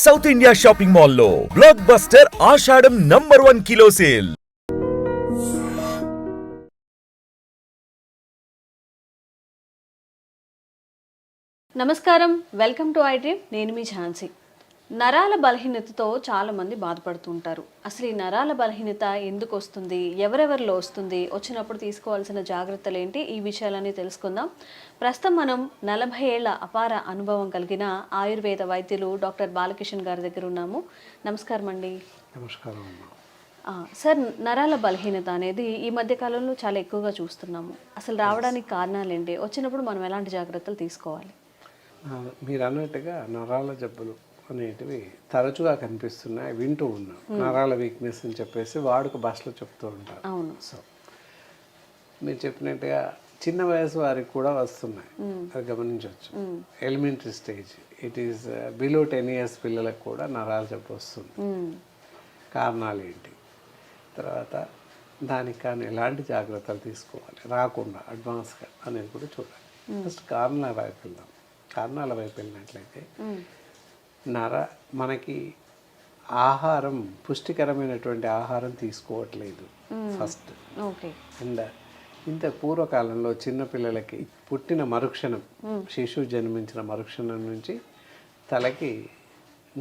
South India shopping మాల్లో block buster ఆషాఢం #1 kilo sale. నమస్కారం, welcome to I dream. నేను మీ ఝాన్సీ. నరాల బలహీనతతో చాలామంది బాధపడుతుంటారు. అసలు ఈ నరాల బలహీనత ఎందుకు వస్తుంది, ఎవరెవరిలో వస్తుంది, వచ్చినప్పుడు తీసుకోవాల్సిన జాగ్రత్తలు ఏంటి, ఈ విషయాలన్నీ తెలుసుకుందాం. ప్రస్తుతం మనం 40 ఏళ్ల అపార అనుభవం కలిగిన ఆయుర్వేద వైద్యులు డాక్టర్ బాలకిషన్ గారి దగ్గర ఉన్నాము. నమస్కారం అండి. నమస్కారం. సార్, నరాల బలహీనత అనేది ఈ మధ్య కాలంలో చాలా ఎక్కువగా చూస్తున్నాము. అసలు రావడానికి కారణాలు ఏంటి, వచ్చినప్పుడు మనం ఎలాంటి జాగ్రత్తలు తీసుకోవాలి? మీరు అన్నట్టుగా నరాల జబ్బులు అనేటివి తరచుగా కనిపిస్తున్నాయి, వింటూ ఉన్నాం. నరాల వీక్నెస్ అని చెప్పేసి వాడుక భాషలో చెప్తూ ఉంటారు. అవును. సో మీరు చెప్పినట్టుగా చిన్న వయసు వారికి కూడా వస్తున్నాయి, అది గమనించవచ్చు. Elementary stage, it is below 10 years పిల్లలకు కూడా నరాల జబ్బు వస్తుంది. కారణాలు ఏంటి, తర్వాత దానికి కానీ ఎలాంటి జాగ్రత్తలు తీసుకోవాలి రాకుండా అడ్వాన్స్గా అనేది కూడా చూడాలి. ఫస్ట్ కారణాల వైపు వెళ్దాం. కారణాల వైపు వెళ్ళినట్లయితే మనకి ఆహారం, పుష్టికరమైనటువంటి ఆహారం తీసుకోవట్లేదు ఫస్ట్. అండ్ ఇంత పూర్వకాలంలో చిన్నపిల్లలకి పుట్టిన మరుక్షణం, శిశువు జన్మించిన మరుక్షణం నుంచి తలకి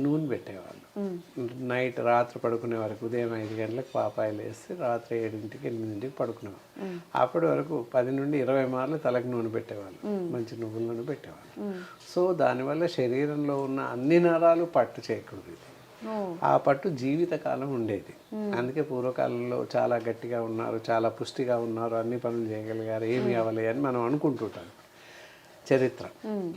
నూనె పెట్టేవాళ్ళు. రాత్రి పడుకునే వరకు ఉదయం 5 గంటలకు పాపాయిలు వేసి రాత్రి 7ంటికి 8ంటికి పడుకునేవాళ్ళు. అప్పటి వరకు 10 నుండి 20 మార్లు తలకు నూనె పెట్టేవాళ్ళు, మంచి నువ్వుల నూనె పెట్టేవాళ్ళు. సో దానివల్ల శరీరంలో ఉన్న అన్ని నరాలు పట్టు చేయకూడదు. ఆ పట్టు జీవితకాలం ఉండేది. అందుకే పూర్వకాలంలో చాలా గట్టిగా ఉన్నారు, చాలా పుష్టిగా ఉన్నారు, అన్ని పనులు చేయగలిగారు, ఏమి అవ్వలే అని మనం అనుకుంటుంటాం. చరిత్ర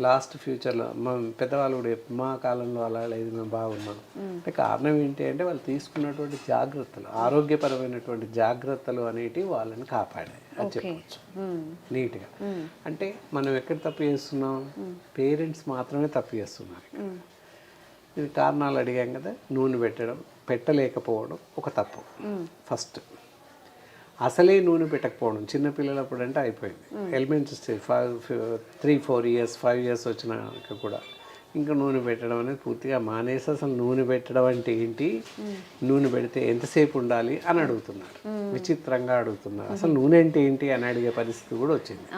లాస్ట్ ఫ్యూచర్లో మా పెద్దవాళ్ళు కూడా మా కాలంలో అలా లేదు, మేము బాగున్నాం అంటే కారణం ఏంటి అంటే వాళ్ళు తీసుకున్నటువంటి జాగ్రత్తలు, ఆరోగ్యపరమైనటువంటి జాగ్రత్తలు అనేటివి వాళ్ళని కాపాడాయి అని చెప్పవచ్చు నీట్గా. అంటే మనం ఎక్కడ తప్పు చేస్తున్నాం, పేరెంట్స్ మాత్రమే తప్పు చేస్తున్నారు. ఇది కారణాలు అడిగాం కదా, నూనె పెట్టలేకపోవడం ఒక తప్పు ఫస్ట్. అసలే నూనె పెట్టకపోవడం, చిన్నపిల్లలప్పుడు అంటే అయిపోయింది. ఎలిమెంటరీ స్టేజ్ 3-4 years 5 years వచ్చినాక కూడా ఇంకా నూనె పెట్టడం అనేది పూర్తిగా మానేసి అసలు నూనె పెట్టడం అంటే ఏంటి, నూనె పెడితే ఎంతసేపు ఉండాలి అని అడుగుతున్నారు. విచిత్రంగా అడుగుతున్నారు. అసలు నూనె అంటే ఏంటి అని అడిగే పరిస్థితి కూడా వచ్చింది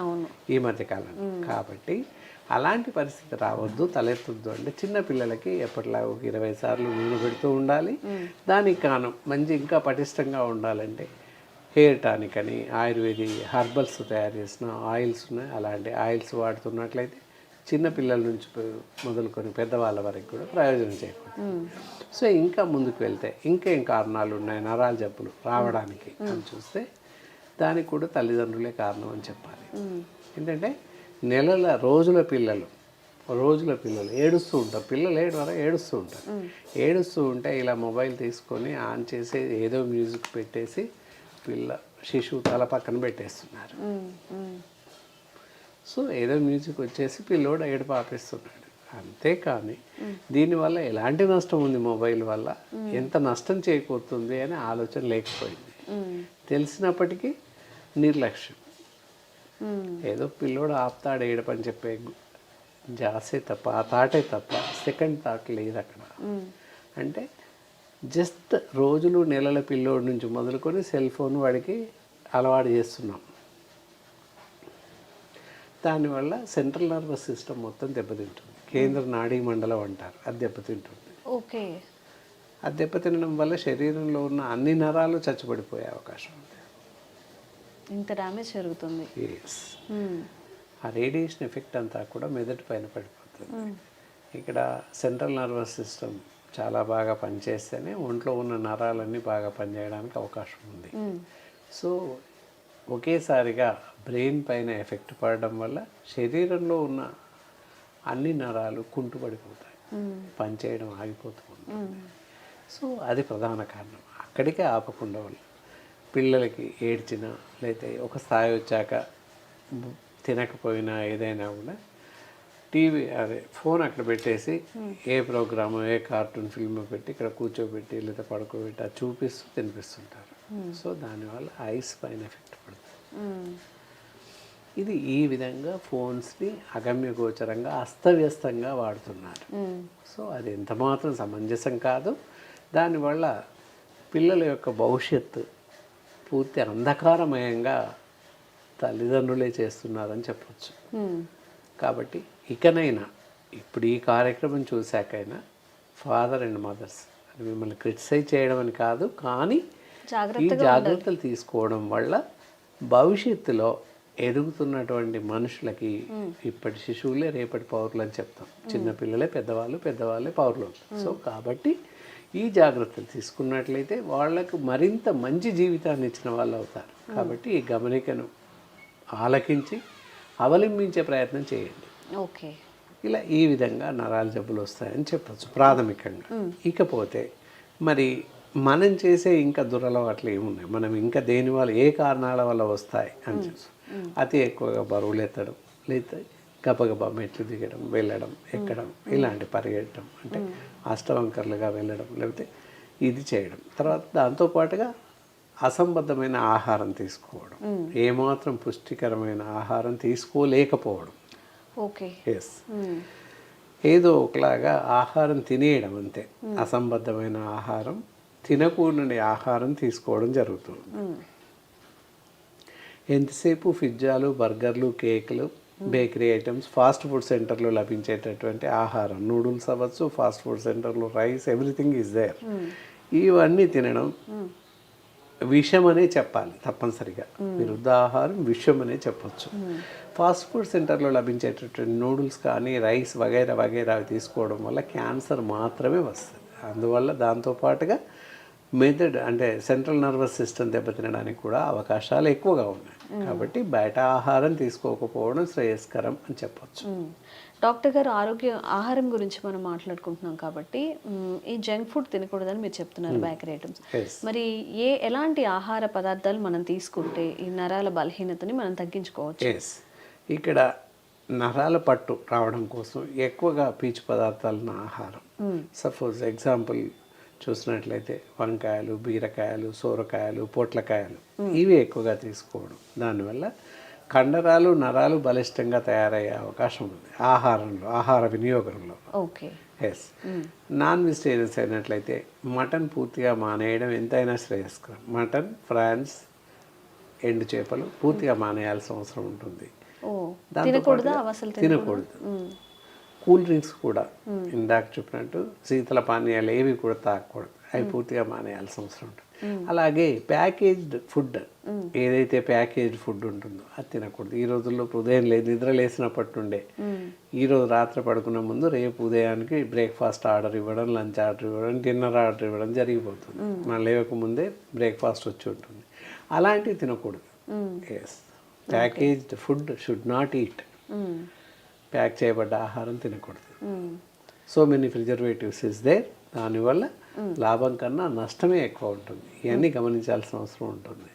ఈ మధ్యకాలంలో. కాబట్టి అలాంటి పరిస్థితి రావద్దు, తలెత్తొద్దు అంటే చిన్నపిల్లలకి ఎప్పటిలా ఒక 20 సార్లు నూనె పెడుతూ ఉండాలి. దానికి కాను మంచి ఇంకా పటిష్టంగా ఉండాలంటే హెయిర్ టానిక్ అని ఆయుర్వేదిక్ హర్బల్స్ తయారు చేసిన ఆయిల్స్ ఉన్నాయి. అలాంటి ఆయిల్స్ వాడుతున్నట్లయితే చిన్నపిల్లల నుంచి మొదలుకొని పెద్దవాళ్ళ వరకు కూడా ప్రయోజనం చేయకూడదు. సో ఇంకా ముందుకు వెళ్తే ఇంకేం కారణాలు ఉన్నాయి నరాల జబ్బులు రావడానికి అని చూస్తే దానికి కూడా తల్లిదండ్రులే కారణం అని చెప్పాలి. ఏంటంటే రోజుల పిల్లలు ఏడుస్తూ ఉంటారు. పిల్లలు ఏడుస్తూ ఉంటారు. ఏడుస్తూ ఉంటే ఇలా మొబైల్ తీసుకొని ఆన్ చేసి ఏదో మ్యూజిక్ పెట్టేసి శిశువు తల పక్కన పెట్టేస్తున్నారు. సో ఏదో మ్యూజిక్ వచ్చేసి పిల్లోడు ఏడుపు ఆపేస్తున్నాడు. అంతేకాని దీనివల్ల ఎలాంటి నష్టం ఉంది, మొబైల్ వల్ల ఎంత నష్టం చేకూరుతుంది అని ఆలోచన లేకపోయింది. తెలిసినప్పటికీ నిర్లక్ష్యం. ఏదో పిల్లోడు ఆపుతాడు ఏడపని చెప్పే జాసే తప్ప, ఆ థాటే తప్ప సెకండ్ థాట్ లేదు అక్కడ. అంటే జస్ట్ రోజులు నెలల పిల్లోడి నుంచి మొదలుకొని సెల్ ఫోన్ వాడికి అలవాటు చేస్తున్నాం. దానివల్ల సెంట్రల్ నర్వస్ సిస్టమ్ మొత్తం దెబ్బతింటుంది. కేంద్ర నాడీ మండలం అంటారు, అది దెబ్బతింటుంది. ఓకే. అది దెబ్బతినడం వల్ల శరీరంలో ఉన్న అన్ని నరాలు చచ్చుబడిపోయే అవకాశం ఉంది. ఇంత డ్యామేజ్ జరుగుతుంది. ఆ రేడియేషన్ ఎఫెక్ట్ అంతా కూడా మెదడు పైన పడిపోతుంది. ఇక్కడ సెంట్రల్ నర్వస్ సిస్టమ్ చాలా బాగా పనిచేస్తేనే ఒంట్లో ఉన్న నరాలన్నీ బాగా పనిచేయడానికి అవకాశం ఉంది. సో ఒకేసారిగా బ్రెయిన్ పైన ఎఫెక్ట్ పడడం వల్ల శరీరంలో ఉన్న అన్ని నరాలు కుంటుపడిపోతాయి, పనిచేయడం ఆగిపోతూ ఉంటుంది. సో అది ప్రధాన కారణం. అక్కడికే ఆపకుండా వల్ల పిల్లలకి ఏడ్చినా లేకపోతే ఒక స్థాయి వచ్చాక తినకపోయినా ఏదైనా కూడా ఫోన్ అక్కడ పెట్టేసి ఏ ప్రోగ్రాము, ఏ కార్టూన్ ఫిల్మ్ పెట్టి ఇక్కడ కూర్చోబెట్టి లేదా పడుకోబెట్టి అది చూపిస్తూ తినిపిస్తుంటారు. సో దానివల్ల ఐస్ పైన ఎఫెక్ట్ పడుతుంది. ఇది ఈ విధంగా ఫోన్స్ని అగమ్యగోచరంగా అస్తవ్యస్తంగా వాడుతున్నారు. సో అది ఎంత మాత్రం సమంజసం కాదు. దానివల్ల పిల్లల యొక్క భవిష్యత్తు పూర్తి అంధకారమయంగా తల్లిదండ్రులే చేస్తున్నారని చెప్పచ్చు. కాబట్టి ఇకనైనా ఇప్పుడు ఈ కార్యక్రమం చూశాకైనా ఫాదర్ అండ్ మదర్స్ మిమ్మల్ని క్రిటిసైజ్ చేయడం అని కాదు, కానీ ఈ జాగ్రత్తలు తీసుకోవడం వల్ల భవిష్యత్తులో ఎదుగుతున్నటువంటి మనుషులకి ఇప్పటి శిశువులే రేపటి పౌరులు అని చెప్తాం. చిన్నపిల్లలే పెద్దవాళ్ళు, పెద్దవాళ్ళే పౌరులు. సో కాబట్టి ఈ జాగ్రత్తలు తీసుకున్నట్లయితే వాళ్లకు మరింత మంచి జీవితాన్ని ఇచ్చిన వాళ్ళు అవుతారు. కాబట్టి ఈ గమనికను ఆలకించి అవలంబించే ప్రయత్నం చేయండి. ఓకే, ఇలా ఈ విధంగా నరాల జబ్బులు వస్తాయని చెప్పచ్చు ప్రాథమికంగా. ఇకపోతే మరి మనం చేసే ఇంకా దురలవాట్లు ఏమున్నాయి, మనం ఇంకా దేని వల్ల ఏ కారణాల వల్ల వస్తాయి అని చెప్పు. అతి ఎక్కువగా బరువులు ఎత్తడం, లేదా గబగబా మెట్లు దిగడం, వెళ్ళడం, ఎక్కడం, ఇలాంటి పరిగెట్టడం, అంటే అష్టవంకర్లుగా వెళ్ళడం, లేకపోతే ఇది చేయడం. తర్వాత దాంతోపాటుగా అసంబద్ధమైన ఆహారం తీసుకోవడం, ఏమాత్రం పుష్టికరమైన ఆహారం తీసుకోలేకపోవడం. ఓకే, ఎస్, ఏదో ఒకలాగా ఆహారం తినేయడం అంతే. అసంబద్ధమైన ఆహారం, తినకూడని ఆహారం తీసుకోవడం జరుగుతుంది. ఎంతసేపు పిజ్జాలు, బర్గర్లు, కేకులు, బేకరీ ఐటమ్స్, ఫాస్ట్ ఫుడ్ సెంటర్లో లభించేటటువంటి ఆహారం, నూడిల్స్ అవ్వచ్చు, ఫాస్ట్ ఫుడ్ సెంటర్లో రైస్, ఎవ్రీథింగ్ ఈజ్ దేర్. ఇవన్నీ తినడం విషం అనే చెప్పాలి తప్పనిసరిగా. విరుద్ధాహారం విషం అనే చెప్పచ్చు. ఫాస్ట్ ఫుడ్ సెంటర్లో లభించేటటువంటి నూడిల్స్ కానీ రైస్ వగైరా వగైరా తీసుకోవడం వల్ల క్యాన్సర్ మాత్రమే వస్తుంది. అందువల్ల దాంతోపాటుగా మెదడ్ అంటే సెంట్రల్ నర్వస్ సిస్టమ్ దెబ్బతినడానికి కూడా అవకాశాలు ఎక్కువగా ఉన్నాయి. కాబట్టి బయట ఆహారం తీసుకోకపోవడం శ్రేయస్కరం అని చెప్పచ్చు. డాక్టర్ గారు, ఆహారం గురించి మనం మాట్లాడుకుంటున్నాం కాబట్టి ఈ జంక్ ఫుడ్ తినకూడదని మీరు చెప్తున్నారు, బేకరీ ఐటమ్స్. మరి ఎలాంటి ఆహార పదార్థాలు మనం తీసుకుంటే ఈ నరాల బలహీనతని మనం తగ్గించుకోవచ్చు? ఇక్కడ నరాల పట్టు రావడం కోసం ఎక్కువగా పీచు పదార్థాలను ఆహారం, సపోజ్ ఎగ్జాంపుల్ చూసినట్లయితే వంకాయలు, బీరకాయలు, సోరకాయలు, పొట్లకాయలు, ఇవి ఎక్కువగా తీసుకోవడం. దానివల్ల కండరాలు, నరాలు బలిష్టంగా తయారయ్యే అవకాశం ఉంది ఆహారంలో, ఆహార వినియోగంలో. Okay, yes. నాన్ వెజిటేరియన్స్ అయినట్లయితే మటన్ పూర్తిగా మానేయడం ఎంతైనా శ్రేయస్కరం. మటన్, ఫ్రాన్స్, ఎండు చేపలు పూర్తిగా మానేయాల్సిన అవసరం ఉంటుంది. తినకూడదు. కూల్ డ్రింక్స్ కూడా ఇందాక చెప్పినట్టు శీతల పానీయాలు ఏవి కూడా తాగకూడదు, అవి పూర్తిగా మానేయాల్సిన అవసరం ఉంటుంది. అలాగే ప్యాకేజ్డ్ ఫుడ్, ఏదైతే ప్యాకేజ్డ్ ఫుడ్ ఉంటుందో అది తినకూడదు. ఈ రోజుల్లో ఉదయం నిద్ర లేసినప్పటి నుండే ఈరోజు రాత్రి పడుకునే ముందు రేపు ఉదయానికి బ్రేక్ఫాస్ట్ ఆర్డర్ ఇవ్వడం, లంచ్ ఆర్డర్ ఇవ్వడం, డిన్నర్ ఆర్డర్ ఇవ్వడం జరిగిపోతుంది. మనం లేవకముందే బ్రేక్ఫాస్ట్ వచ్చి ఉంటుంది. అలాంటివి తినకూడదు. Yes, packaged food should not eat. Pack చేయబడ్డ ఆహారం తినకూడదు. So many preservatives is there. దానివల్ల లాభం కన్నా నష్టమే ఎక్కువ ఉంటుంది. ఇవన్నీ గమనించాల్సిన అవసరం ఉంటుంది.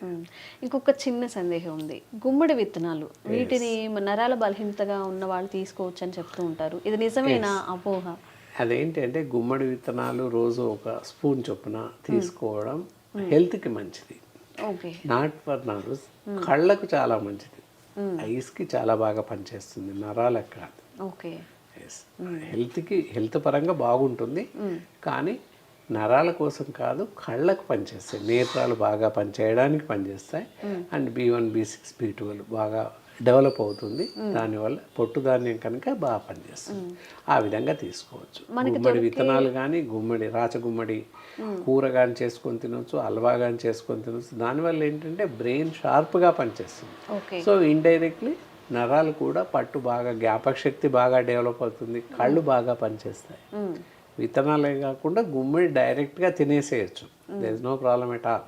ఇంకొక చిన్న సందేహం ఉంది, గుమ్మడి విత్తనాలు, వీటిని నరాల బలహీనతగా ఉన్న వాళ్ళు తీసుకోవచ్చు అని చెప్తూ ఉంటారు, ఇది నిజమేనా అపోహ? అదేంటి అంటే గుమ్మడి విత్తనాలు రోజు ఒక స్పూన్ చొప్పున తీసుకోవడం హెల్త్కి మంచిది. నాట్ ఫర్ నర్వ్స్, కళ్ళకు చాలా మంచిది, ఐస్కి చాలా బాగా పనిచేస్తుంది, నరాలకు కాదు. ఓకే, హెల్త్ పరంగా బాగుంటుంది, కానీ నరాల కోసం కాదు, కళ్ళకు పనిచేస్తాయి. నేత్రాలు బాగా పనిచేయడానికి పనిచేస్తాయి. అండ్ B1, B6, B12 బాగా డెవలప్ అవుతుంది. దానివల్ల పొట్టు ధాన్యం కనుక బాగా పనిచేస్తుంది. ఆ విధంగా తీసుకోవచ్చు. గుమ్మడి విత్తనాలు కానీ, రాచగుమ్మడి కూర కానీ చేసుకొని తినవచ్చు, హల్వా కానీ చేసుకొని తినవచ్చు. దానివల్ల ఏంటంటే బ్రెయిన్ షార్ప్గా పనిచేస్తుంది. సో ఇండైరెక్ట్లీ నరాలు కూడా పట్టు బాగా, జ్ఞాపక శక్తి బాగా డెవలప్ అవుతుంది, కళ్ళు బాగా పనిచేస్తాయి. విత్తనాలే కాకుండా గుమ్మడి డైరెక్ట్గా తినేసేయచ్చు. There is no problem at all.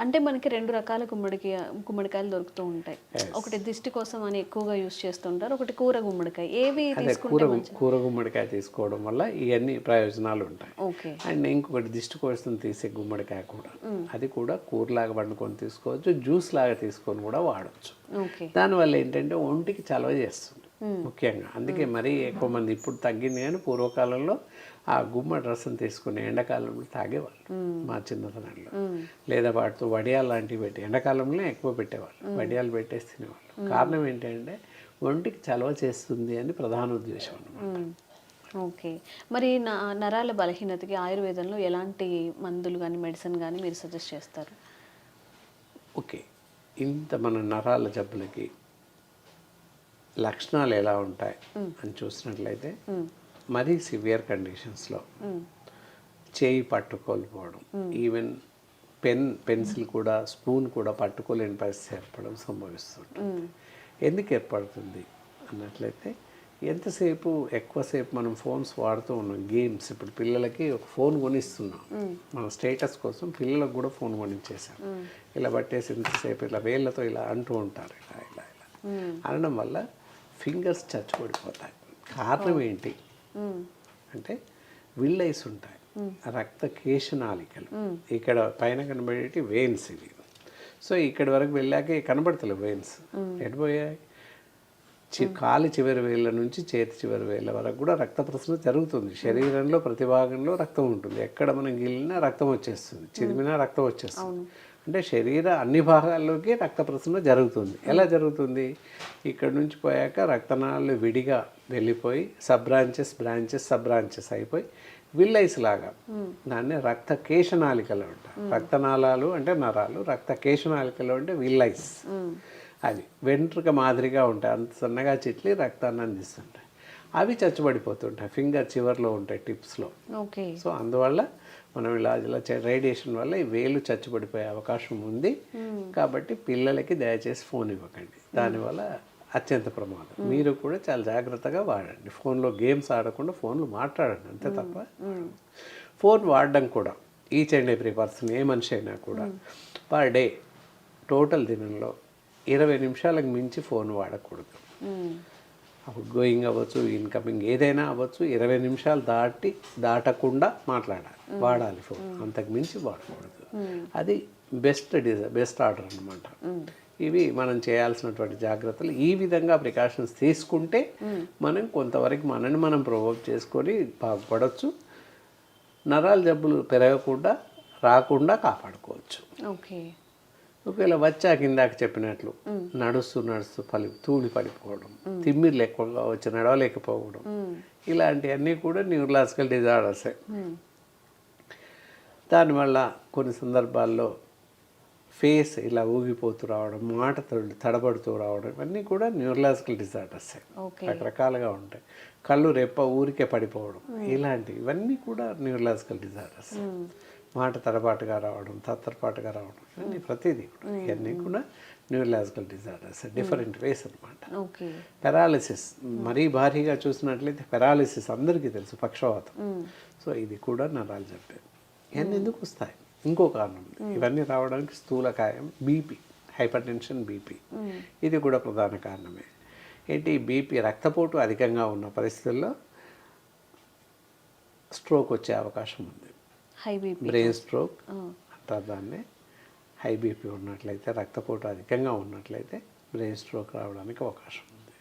అంటే మనకి రెండు రకాల గుమ్మడికాయలు దొరుకుతూ ఉంటాయి. ఒకటి దిష్టి కోసం అని ఎక్కువగా యూజ్ చేస్తుంటారు, ఒకటి కూర గుమ్మడికాయ. ఏవి కూర గుమ్మడికాయ తీసుకోవడం వల్ల ఇవన్నీ ప్రయోజనాలు ఉంటాయి. అండ్ ఇంకొకటి దిష్టి కోసం తీసే గుమ్మడికాయ కూడా, అది కూడా కూరలాగా వండుకొని తీసుకోవచ్చు, జ్యూస్ లాగా తీసుకొని కూడా వాడచ్చు. దానివల్ల ఏంటంటే ఒంటికి చలవ చేస్తుంది ముఖ్యంగా. అందుకే మరీ ఎక్కువ మంది ఇప్పుడు తగ్గింది, కానీ పూర్వకాలంలో ఆ గుమ్మడి రసం తీసుకుని ఎండాకాలంలో తాగేవాళ్ళు మా చిన్నతనంలో. లేదా వాటితో వడియాలు లాంటివి పెట్టి ఎండాకాలంలో ఎక్కువ పెట్టేవాళ్ళు, వడియాలు పెట్టేసి తినేవాళ్ళు. కారణం ఏంటంటే ఒంటికి చలవ చేస్తుంది అని ప్రధాన ఉద్దేశం అన్నమాట. ఓకే. మరి నరాల బలహీనతకి ఆయుర్వేదంలో ఎలాంటి మందులు కానీ మెడిసిన్ కానీ మీరు సజెస్ట్ చేస్తారు? ఓకే, ఇంత మన నరాల జబ్బులకి లక్షణాలు ఎలా ఉంటాయి అని చూసినట్లయితే మరీ సివియర్ కండిషన్స్లో చేయి పట్టుకోలేకపోవడం, ఈవెన్ పెన్సిల్ కూడా స్పూన్ కూడా పట్టుకోలేని పరిస్థితి ఏర్పడడం సంభవిస్తుంటుంది. ఎందుకు ఏర్పడుతుంది అన్నట్లయితే ఎంతసేపు ఎక్కువసేపు మనం ఫోన్స్ వాడుతూ ఉన్నాం, గేమ్స్. ఇప్పుడు పిల్లలకి ఒక ఫోన్ కొనిస్తున్నాం మన స్టేటస్ కోసం, పిల్లలకు కూడా ఫోన్ కొనిచ్చేసాం. ఇలా పట్టేసి ఎంతసేపు ఇలా వేళ్ళతో ఇలా అంటూ ఉంటారు, ఇలా ఇలా ఇలా అనడం వల్ల ఫింగర్స్ చచ్చుపడిపోతాయి. కారణం ఏంటి అంటే విల్లైస్ ఉంటాయి, రక్త కేశనాళికలు. ఇక్కడ పైన కనబడేటి వెయిన్స్ ఇవి. సో ఇక్కడి వరకు వెళ్ళాక కనబడతలేవు వెయిన్స్, ఎడిపోయాయి. కాలి చివరి వేళ్ళ నుంచి చేతి చివరి వేళ్ళ వరకు కూడా రక్త ప్రసరణ జరుగుతుంది. శరీరంలో ప్రతి భాగంలో రక్తం ఉంటుంది. ఎక్కడ మనం గిల్లినా రక్తం వచ్చేస్తుంది, చిరిమినా రక్తం వచ్చేస్తుంది. అంటే శరీర అన్ని భాగాల్లోకి రక్త ప్రసరణ జరుగుతుంది. ఎలా జరుగుతుంది? ఇక్కడ నుంచి పోయాక రక్తనాళాలు విడిగా వెళ్ళిపోయి సబ్ బ్రాంచెస్ అయిపోయి విల్లైస్ లాగా, దాన్ని రక్త కేశనాళికలు అంటారు. రక్తనాళాలు అంటే నరాలు, రక్త కేశనాళికలు అంటే విల్లైస్. అవి వెంట్రుక మాదిరిగా ఉంటాయి, అంత సన్నగా చిట్లి రక్తాన్ని అందిస్తుంటాయి. అవి చచ్చుబడిపోతుంటాయి, ఫింగర్ చివర్లో ఉంటాయి, టిప్స్లో. సో అందువల్ల మనం ఇలా రేడియేషన్ వల్ల ఈ వేలు చచ్చుబడిపోయే అవకాశం ఉంది. కాబట్టి పిల్లలకి దయచేసి ఫోన్ ఇవ్వకండి, దానివల్ల అత్యంత ప్రమాదం. మీరు కూడా చాలా జాగ్రత్తగా వాడండి. ఫోన్లో గేమ్స్ ఆడకుండా ఫోన్లో మాట్లాడండి, అంతే తప్ప. ఫోన్ వాడడం కూడా ఈచ్ అండ్ ఎవ్రీ పర్సన్, ఏ మనిషి అయినా కూడా పర్ డే టోటల్ దినంలో 20 నిమిషాలకు మించి ఫోన్ వాడకూడదు. అవుట్ గోయింగ్ అవ్వచ్చు, ఇన్కమింగ్ ఏదైనా అవ్వచ్చు, 20 నిమిషాలు దాటకుండా వాడాలి ఫోన్, అంతకు మించి వాడకూడదు. అది బెస్ట్ ఆర్డర్ అన్నమాట. ఇవి మనం చేయాల్సినటువంటి జాగ్రత్తలు. ఈ విధంగా ప్రికాషన్స్ తీసుకుంటే మనం కొంతవరకు మనని మనం ప్రొవోక్ చేసుకొని బాగుపడవచ్చు. నరాల జబ్బులు రాకుండా కాపాడుకోవచ్చు. ఓకే. ఒకవేళ వచ్చాక ఇందాక చెప్పినట్లు నడుస్తూ తూలి పడిపోవడం, తిమ్మిర్లు ఎక్కువగా వచ్చి నడవలేకపోవడం, ఇలాంటివన్నీ కూడా న్యూరలాజికల్ డిజార్డర్సే. దానివల్ల కొన్ని సందర్భాల్లో ఫేస్ ఇలా ఊగిపోతూ రావడం, మాట తడబడుతూ రావడం, ఇవన్నీ కూడా న్యూరలాజికల్ డిజార్డర్సే. రకరకాలుగా ఉంటాయి. కళ్ళు రెప్ప ఊరికే పడిపోవడం, ఇవన్నీ కూడా న్యూరలాజికల్ డిజార్డర్స్. మాట తడబాటుగా రావడం, తత్తరపాటుగా రావడం, ఇవన్నీ ప్రతిదీ కూడా ఇవన్నీ కూడా న్యూరలాజికల్ డిజార్డర్స్, డిఫరెంట్ వేస్ అనమాట. పెరాలిసిస్ మరీ భారీగా చూసినట్లయితే పెరాలిసిస్ అందరికీ తెలుసు, పక్షవాతం. సో ఇది కూడా నరాల జబ్బే. ఇవన్నీ ఎందుకు వస్తాయి? ఇంకో కారణం ఉంది. ఇవన్నీ రావడానికి స్థూలకాయం, బీపీ, హైపర్ టెన్షన్, బీపీ, ఇది కూడా ప్రధాన కారణమే. ఏంటి? బీపీ, రక్తపోటు అధికంగా ఉన్న పరిస్థితుల్లో స్ట్రోక్ వచ్చే అవకాశం ఉంది. బ్రెయిన్ స్ట్రోక్ అంటారు దాన్ని. హై బీపీ ఉన్నట్లయితే, రక్తపోటు అధికంగా ఉన్నట్లయితే బ్రెయిన్ స్ట్రోక్ రావడానికి అవకాశం ఉంది.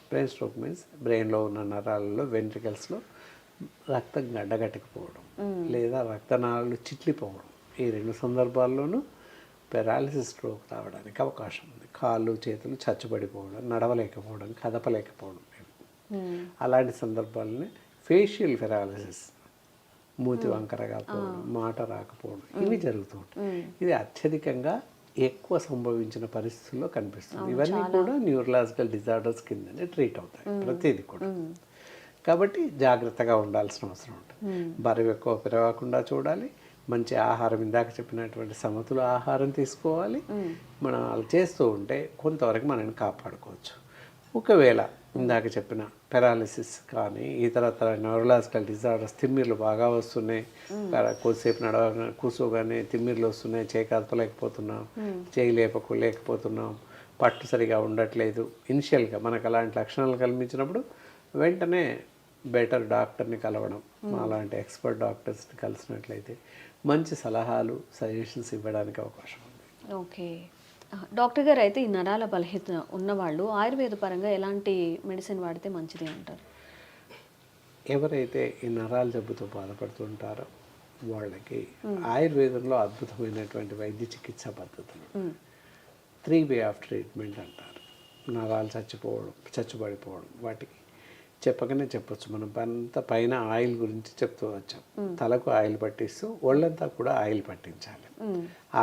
బ్రెయిన్ స్ట్రోక్ మీన్స్ బ్రెయిన్లో ఉన్న నరాలలో, వెంట్రికల్స్లో రక్తం గడ్డగట్టకపోవడం లేదా రక్తనాళాలు చిట్లిపోవడం, ఈ 2 సందర్భాల్లోనూ పెరాలిసిస్ స్ట్రోక్ రావడానికి అవకాశం ఉంది. కాళ్ళు చేతులు చచ్చుబడిపోవడం, నడవలేకపోవడం, కదపలేకపోవడం, అలాంటి సందర్భాలని ఫేషియల్ పెరాలిసిస్, మూతి వంకరగా పోవడం, మాట రాకపోవడం, ఇవి జరుగుతూ ఉంటాయి. ఇది అత్యధికంగా ఎక్కువ సంభవించిన పరిస్థితుల్లో కనిపిస్తుంది. ఇవన్నీ కూడా న్యూరలాజికల్ డిజార్డర్స్ కిందనే ట్రీట్ అవుతాయి, ప్రతిదీ కూడా. కాబట్టి జాగ్రత్తగా ఉండాల్సిన అవసరం ఉంటుంది. బరువు ఎక్కువ పెరగకుండా చూడాలి. మంచి ఆహారం, ఇందాక చెప్పినటువంటి సమతుల ఆహారం తీసుకోవాలి. మనం అలా చేస్తూ ఉంటే కొంతవరకు మనల్ని కాపాడుకోవచ్చు. ఒకవేళ ఇందాక చెప్పిన పెరాలిసిస్ కానీ ఇతర న్యూరలాజికల్ డిజార్డర్స్, తిమ్మిర్లు బాగా వస్తున్నాయి, కొద్దిసేపు కూర్చోగానే తిమ్మిర్లు వస్తున్నాయి, చేయి కదపలేకపోతున్నాం, చేయి లేకపోతున్నాం, పట్టు సరిగా ఉండట్లేదు, ఇనిషియల్గా మనకు అలాంటి లక్షణాలు కనిపించినప్పుడు వెంటనే బెటర్ డాక్టర్ని కలవడం, అలాంటి ఎక్స్పర్ట్ డాక్టర్స్ని కలిసినట్లయితే మంచి సలహాలు, సజెషన్స్ ఇవ్వడానికి అవకాశం ఉంది. ఓకే డాక్టర్ గారు, అయితే ఈ నరాల బలహీనత ఉన్నవాళ్ళు ఆయుర్వేద పరంగా ఎలాంటి మెడిసిన్ వాడితే మంచిది అంటారు? ఎవరైతే ఈ నరాల జబ్బుతో బాధపడుతుంటారో వాళ్ళకి ఆయుర్వేదంలో అద్భుతమైనటువంటి వైద్య చికిత్సా పద్ధతులు 3 వే ఆఫ్ ట్రీట్మెంట్ అంటారు. నరాలు చచ్చుబడిపోవడం వాటికి చెప్పకనే చెప్పొచ్చు. మనం అంతా పైన ఆయిల్ గురించి చెప్తూ వచ్చాం. తలకు ఆయిల్ పట్టిస్తూ ఒళ్ళంతా కూడా ఆయిల్ పట్టించాలి.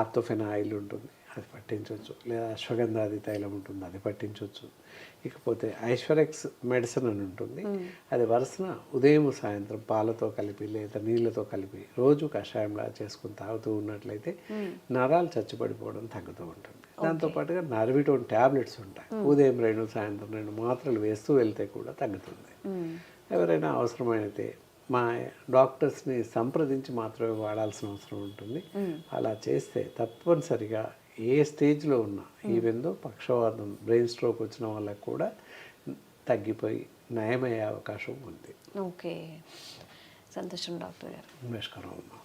ఆర్థోఫెన్ ఆయిల్ ఉంటుంది, అది పట్టించవచ్చు. లేదా అశ్వగంధాది తైలం ఉంటుంది, అది పట్టించవచ్చు. ఇకపోతే ఐశ్వరెక్స్ మెడిసిన్ అని ఉంటుంది, అది వరుసన ఉదయం సాయంత్రం పాలతో కలిపి లేదా నీళ్ళతో కలిపి రోజు కషాయంలా చేసుకుని తాగుతూ ఉన్నట్లయితే నరాలు చచ్చుబడిపోవడం తగ్గుతూ ఉంటుంది. దాంతోపాటుగా నర్విటోన్ ట్యాబ్లెట్స్ ఉంటాయి, ఉదయం 2 సాయంత్రం 2 మాత్రలు వేస్తూ వెళ్తే కూడా తగ్గుతుంది. ఎవరైనా అవసరమైతే మా డాక్టర్స్ని సంప్రదించి మాత్రమే వాడాల్సిన అవసరం ఉంటుంది. అలా చేస్తే తప్పనిసరిగా ఏ స్టేజ్లో ఉన్నా, ఈవెందో పక్షవాతం బ్రెయిన్ స్ట్రోక్ వచ్చిన వాళ్ళకి కూడా తగ్గిపోయి నయమయ్యే అవకాశం ఉంది. ఓకే, సంతోషం డాక్టర్ గారు. నమస్కారం అమ్మా.